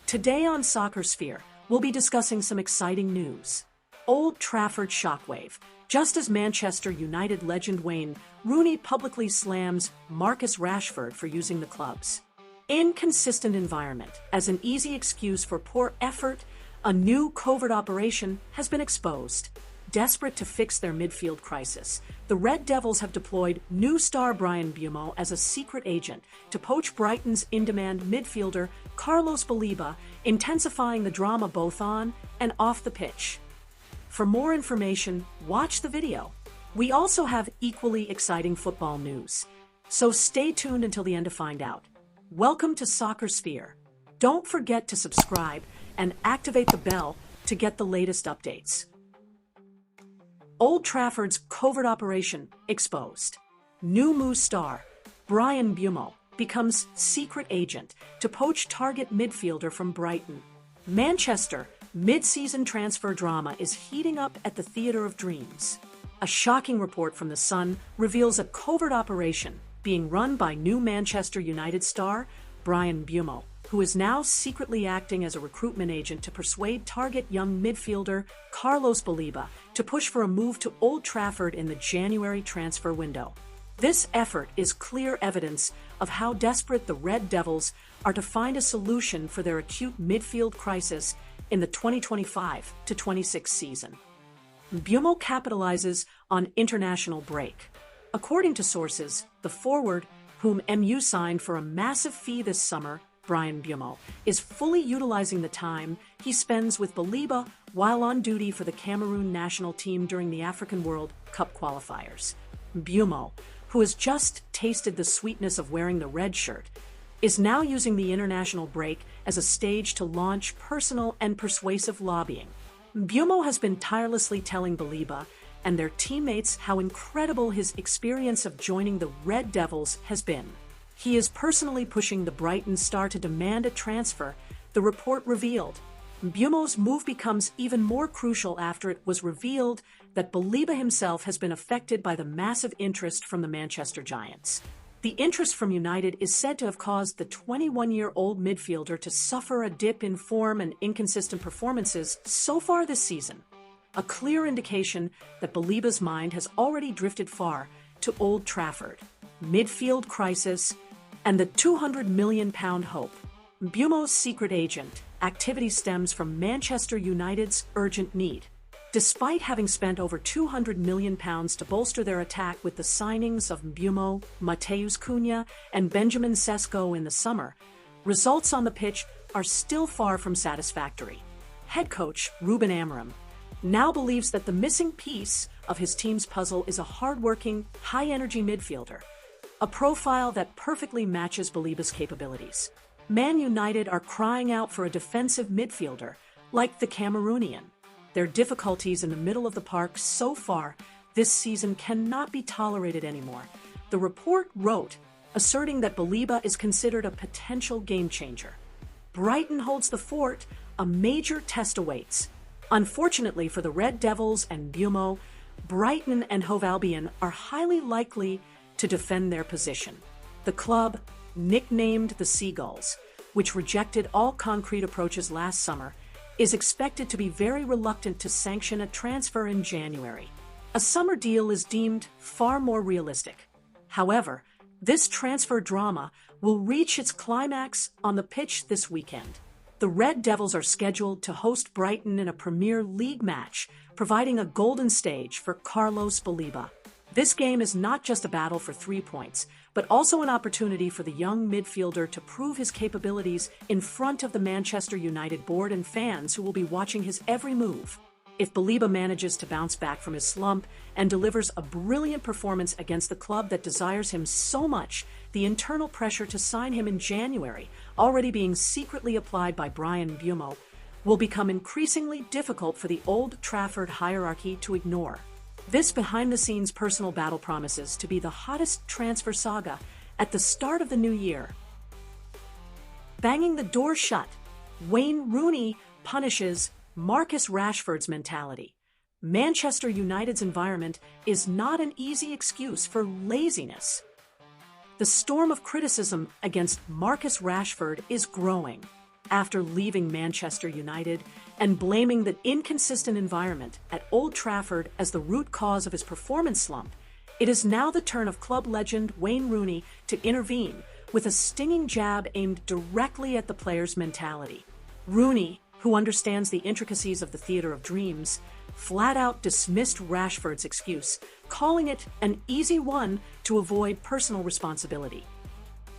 Today on Soccer Sphere, we'll be discussing some exciting news. Old Trafford shockwave. Just as Manchester United legend Wayne Rooney publicly slams Marcus Rashford for using the club's inconsistent environment as an easy excuse for poor effort, a new covert operation has been exposed. Desperate to fix their midfield crisis, the Red Devils have deployed new star Bryan Mbeumo as a secret agent to poach Brighton's in-demand midfielder Carlos Baleba, intensifying the drama both on and off the pitch. For more information, watch the video. We also have equally exciting football news, so stay tuned until the end to find out. Welcome to Soccer Sphere. Don't forget to subscribe and activate the bell to get the latest updates. Old Trafford's covert operation exposed. New Moose star Bryan Mbeumo becomes secret agent to poach target midfielder from Brighton. Manchester mid-season transfer drama is heating up at the Theatre of Dreams. A shocking report from The Sun reveals a covert operation being run by new Manchester United star Bryan Mbeumo, who is now secretly acting as a recruitment agent to persuade target young midfielder Carlos Baleba to push for a move to Old Trafford in the January transfer window. This effort is clear evidence of how desperate the Red Devils are to find a solution for their acute midfield crisis in the 2025-26 season. Mbeumo capitalizes on international break. According to sources, the forward, whom MU signed for a massive fee this summer, Bryan Mbeumo, is fully utilizing the time he spends with Baleba while on duty for the Cameroon national team during the African World Cup qualifiers. Mbeumo, who has just tasted the sweetness of wearing the red shirt, is now using the international break as a stage to launch personal and persuasive lobbying. Mbeumo has been tirelessly telling Baleba and their teammates how incredible his experience of joining the Red Devils has been. He is personally pushing the Brighton star to demand a transfer, the report revealed. Mbeumo's move becomes even more crucial after it was revealed that Baleba himself has been affected by the massive interest from the Manchester Giants. The interest from United is said to have caused the 21-year-old midfielder to suffer a dip in form and inconsistent performances so far this season. A clear indication that Baleba's mind has already drifted far to Old Trafford. Midfield crisis and the £200 million hope. Mbeumo's secret agent activity stems from Manchester United's urgent need. Despite having spent over £200 million to bolster their attack with the signings of Mbeumo, Matheus Cunha, and Benjamin Sesko in the summer, results on the pitch are still far from satisfactory. Head coach Ruben Amorim now believes that the missing piece of his team's puzzle is a hard-working, high-energy midfielder, a profile that perfectly matches Baleba's capabilities. Man United are crying out for a defensive midfielder, like the Cameroonian. Their difficulties in the middle of the park so far this season cannot be tolerated anymore, the report wrote, asserting that Baleba is considered a potential game-changer. Brighton holds the fort, a major test awaits. Unfortunately for the Red Devils and Mbeumo, Brighton and Hove Albion are highly likely to defend their position. The club, nicknamed the Seagulls, which rejected all concrete approaches last summer, is expected to be very reluctant to sanction a transfer in January. A summer deal is deemed far more realistic. However, this transfer drama will reach its climax on the pitch this weekend. The Red Devils are scheduled to host Brighton in a Premier League match, providing a golden stage for Carlos Baleba. This game is not just a battle for 3 points, but also an opportunity for the young midfielder to prove his capabilities in front of the Manchester United board and fans who will be watching his every move. If Baleba manages to bounce back from his slump and delivers a brilliant performance against the club that desires him so much, the internal pressure to sign him in January, already being secretly applied by Bryan Mbeumo, will become increasingly difficult for the Old Trafford hierarchy to ignore. This behind-the-scenes personal battle promises to be the hottest transfer saga at the start of the new year. Banging the door shut, Wayne Rooney punishes Marcus Rashford's mentality. Manchester United's environment is not an easy excuse for laziness. The storm of criticism against Marcus Rashford is growing. after leaving Manchester United and blaming the inconsistent environment at Old Trafford as the root cause of his performance slump, it is now the turn of club legend Wayne Rooney to intervene with a stinging jab aimed directly at the player's mentality. Rooney, who understands the intricacies of the theater of dreams, flat-out dismissed Rashford's excuse, calling it an easy one to avoid personal responsibility.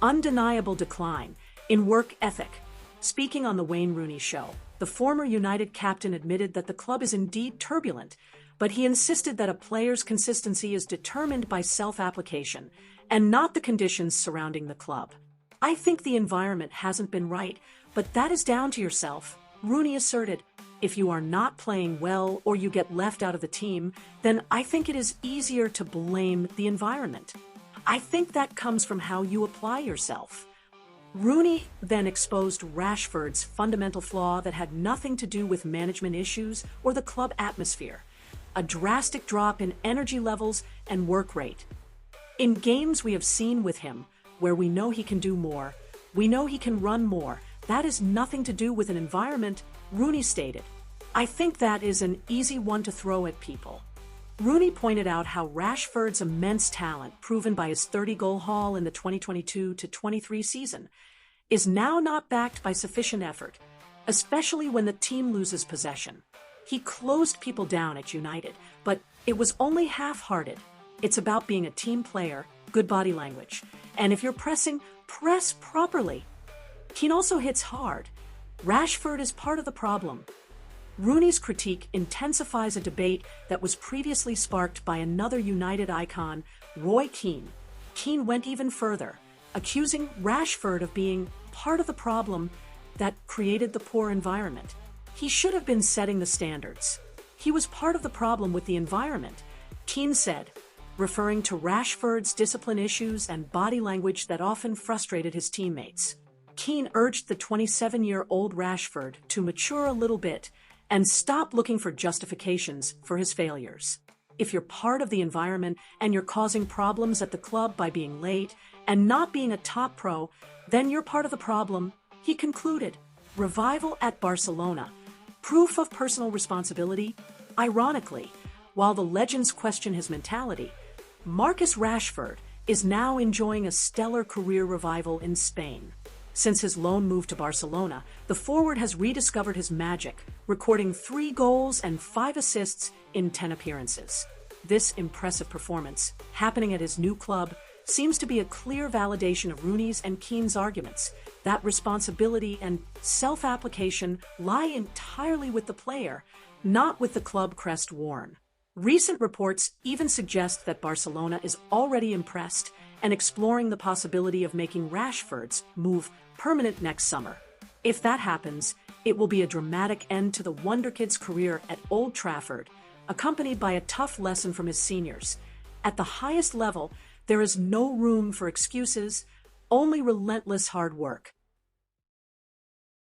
Undeniable decline in work ethic. Speaking on the Wayne Rooney Show, the former United captain admitted that the club is indeed turbulent, but he insisted that a player's consistency is determined by self-application and not the conditions surrounding the club. "I think the environment hasn't been right, but that is down to yourself," Rooney asserted. "If you are not playing well or you get left out of the team, then I think it is easier to blame the environment. I think that comes from how you apply yourself." Rooney then exposed Rashford's fundamental flaw that had nothing to do with management issues or the club atmosphere: a drastic drop in energy levels and work rate. "In games we have seen with him, where we know he can do more, we know he can run more, that is nothing to do with an environment," Rooney stated. "I think that is an easy one to throw at people." Rooney pointed out how Rashford's immense talent, proven by his 30-goal haul in the 2022-23 season, is now not backed by sufficient effort, especially when the team loses possession. He closed people down at United, but it was only half-hearted. It's about being a team player, good body language, and if you're pressing, press properly. Keane also hits hard. Rashford is part of the problem. Rooney's critique intensifies a debate that was previously sparked by another United icon, Roy Keane. Keane went even further, accusing Rashford of being part of the problem that created the poor environment. He should have been setting the standards. He was part of the problem with the environment, Keane said, referring to Rashford's discipline issues and body language that often frustrated his teammates. Keane urged the 27-year-old Rashford to mature a little bit and stop looking for justifications for his failures. "If you're part of the environment and you're causing problems at the club by being late and not being a top pro, then you're part of the problem," he concluded. Revival at Barcelona. Proof of personal responsibility? Ironically, while the legends question his mentality, Marcus Rashford is now enjoying a stellar career revival in Spain. Since his loan move to Barcelona, the forward has rediscovered his magic, recording 3 goals and 5 assists in 10 appearances. This impressive performance, happening at his new club, seems to be a clear validation of Rooney's and Keane's arguments that responsibility and self-application lie entirely with the player, not with the club crest worn. Recent reports even suggest that Barcelona is already impressed and exploring the possibility of making Rashford's move permanent next summer. If that happens, it will be a dramatic end to the Wonder Kid's career at Old Trafford, accompanied by a tough lesson from his seniors. At the highest level, there is no room for excuses, only relentless hard work.